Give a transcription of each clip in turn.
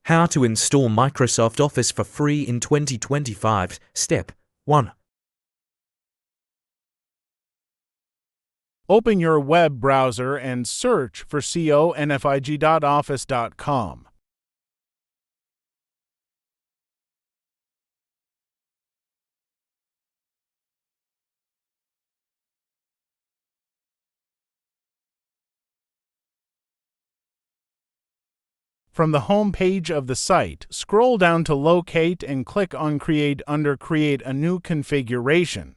How to install Microsoft Office for free in 2025. Step 1. Open your web browser and search for config.office.com. From the home page of the site, scroll down to Locate and click on Create under Create a new configuration.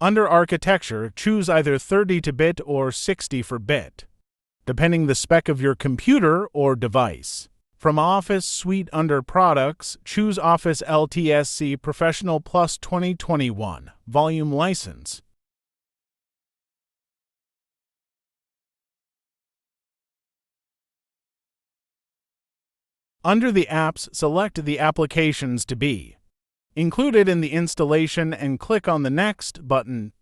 Under Architecture, choose either 32-bit or 64-bit, depending the spec of your computer or device. From Office Suite under Products, choose Office LTSC Professional Plus 2021 Volume License. Under the Apps, select the applications to be included in the installation and click on the Next button.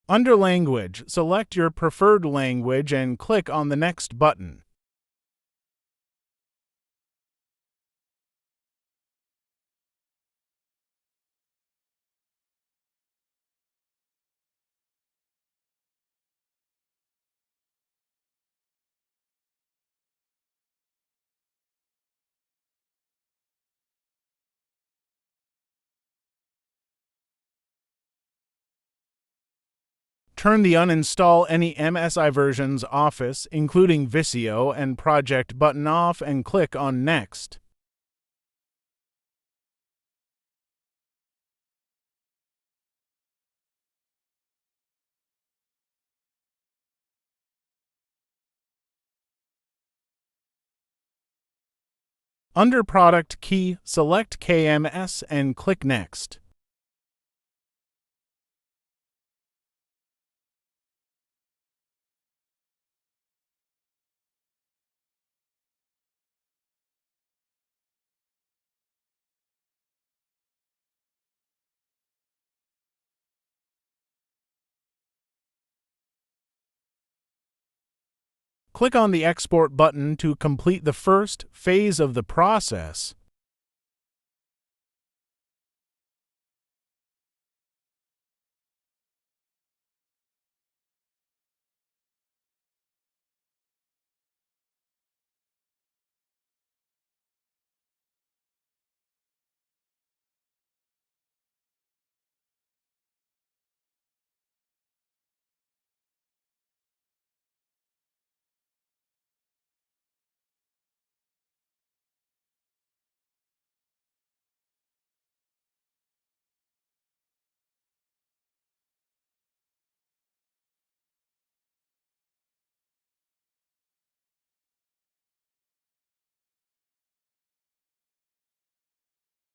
Under Language, select your preferred language and click on the Next button. Turn the Uninstall any MSI versions Office, including Visio and Project button off and click on Next. Under Product Key, select KMS and click Next. Click on the Export button to complete the first phase of the process.